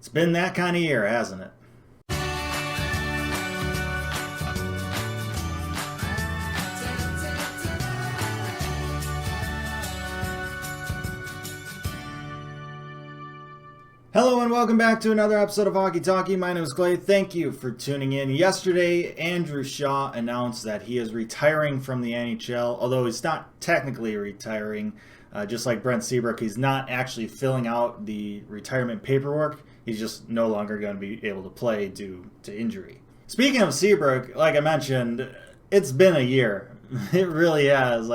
It's been that kind of year, hasn't it? Hello and welcome back to another episode of Hockey Talkie. My name is Clay. Thank you for tuning in. Yesterday, Andrew Shaw announced that he is retiring from the NHL, although he's not technically retiring. Just like Brent Seabrook, he's not actually filling out the retirement paperwork. He's just no longer going to be able to play due to injury. Speaking of Seabrook, like I mentioned, it's been a year. It really has.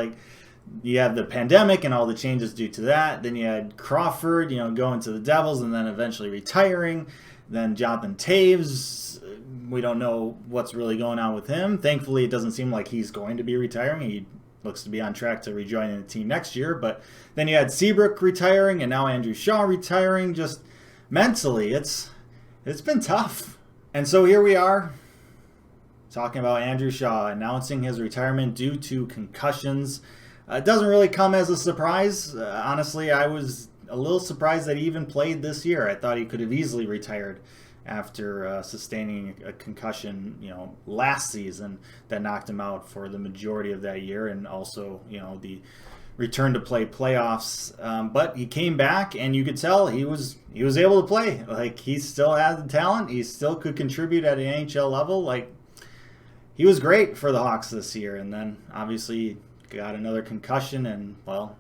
You had the pandemic and all the changes due to that. Then you had Crawford, going to the Devils and then eventually retiring. Then Jonathan Toews, we don't know what's really going on with him. Thankfully, it doesn't seem like he's going to be retiring. He looks to be on track to rejoining the team next year. But then you had Seabrook retiring and now Andrew Shaw retiring. Just mentally, it's been tough. And so here we are talking about Andrew Shaw announcing his retirement due to concussions. It doesn't really come as a surprise. Honestly, I was a little surprised that he even played this year. I thought he could have easily retired after sustaining a concussion, last season that knocked him out for the majority of that year, and also, the return to play playoffs. But he came back, and you could tell he was able to play. He still had the talent. He still could contribute at an NHL level. He was great for the Hawks this year, and then obviously got another concussion, and, well,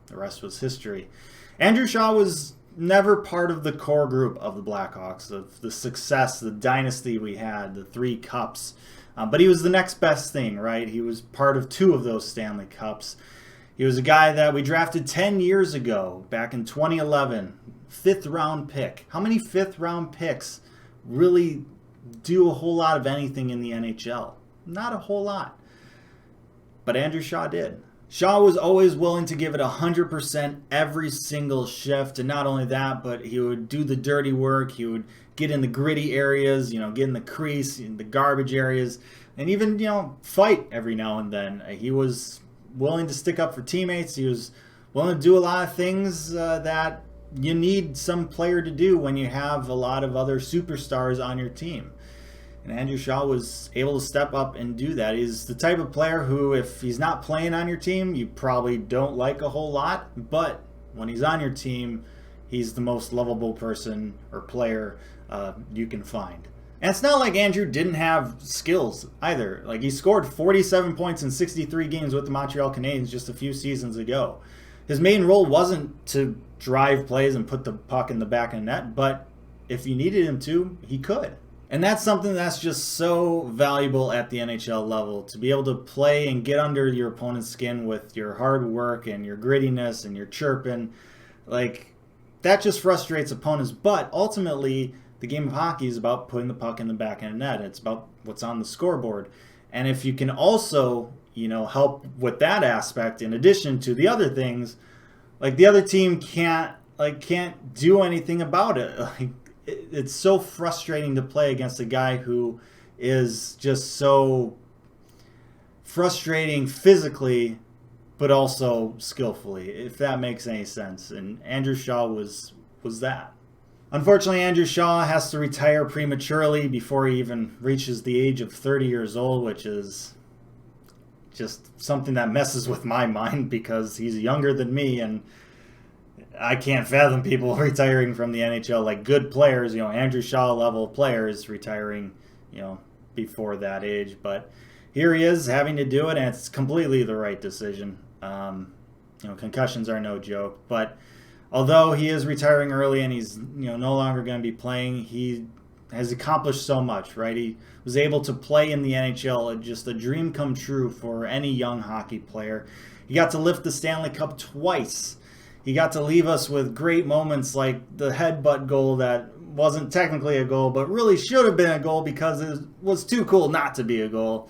the rest was history. Andrew Shaw was never part of the core group of the Blackhawks, of the success, the dynasty we had, the 3 cups. But he was the next best thing, right? He was part of 2 of those Stanley Cups. He was a guy that we drafted 10 years ago, back in 2011, 5th-round pick. How many 5th-round picks really do a whole lot of anything in the NHL? Not a whole lot. But Andrew Shaw did. Shaw was always willing to give it 100% every single shift. And not only that, but he would do the dirty work. He would get in the gritty areas, get in the crease, in the garbage areas, and even, fight every now and then. He was willing to stick up for teammates. He was willing to do a lot of things that you need some player to do when you have a lot of other superstars on your team. And Andrew Shaw was able to step up and do that. He's the type of player who, if he's not playing on your team, you probably don't like a whole lot. But when he's on your team, he's the most lovable person or player you can find. And it's not like Andrew didn't have skills either. He scored 47 points in 63 games with the Montreal Canadiens just a few seasons ago. His main role wasn't to drive plays and put the puck in the back of the net, but if you needed him to, he could. And that's something that's just so valuable at the NHL level, to be able to play and get under your opponent's skin with your hard work and your grittiness and your chirping. That just frustrates opponents. But ultimately, the game of hockey is about putting the puck in the back of the net. It's about what's on the scoreboard. And if you can also, help with that aspect in addition to the other things, the other team can't do anything about it. It's so frustrating to play against a guy who is just so frustrating physically, but also skillfully, if that makes any sense. And Andrew Shaw was that. Unfortunately, Andrew Shaw has to retire prematurely before he even reaches the age of 30 years old, which is just something that messes with my mind because he's younger than me, and I can't fathom people retiring from the NHL, good players, Andrew Shaw level players retiring, before that age. But here he is having to do it, and it's completely the right decision. Concussions are no joke. But although he is retiring early and he's, no longer going to be playing, he has accomplished so much, right? He was able to play in the NHL, just a dream come true for any young hockey player. He got to lift the Stanley Cup twice. He got to leave us with great moments like the headbutt goal that wasn't technically a goal, but really should have been a goal because it was too cool not to be a goal.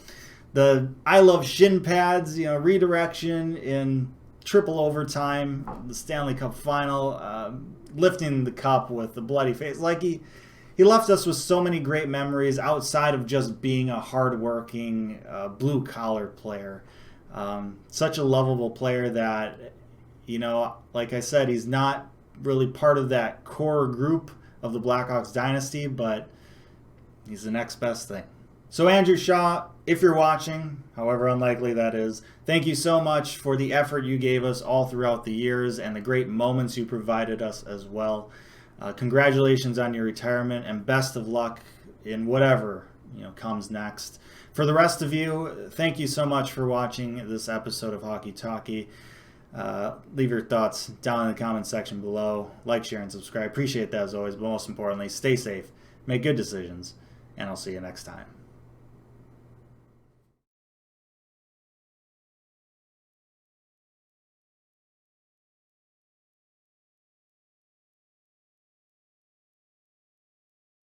The I love shin pads, redirection in triple overtime, the Stanley Cup final, lifting the cup with the bloody face. He left us with so many great memories outside of just being a hardworking, blue-collar player. Such a lovable player that, like I said, he's not really part of that core group of the Blackhawks dynasty, but he's the next best thing. So Andrew Shaw, if you're watching, however unlikely that is, thank you so much for the effort you gave us all throughout the years and the great moments you provided us as well. Congratulations on your retirement and best of luck in whatever comes next. For the rest of you, thank you so much for watching this episode of Hockey Talkie. Leave your thoughts down in the comment section below. Like, share, and subscribe. Appreciate that as always, but most importantly, stay safe, make good decisions, and I'll see you next time.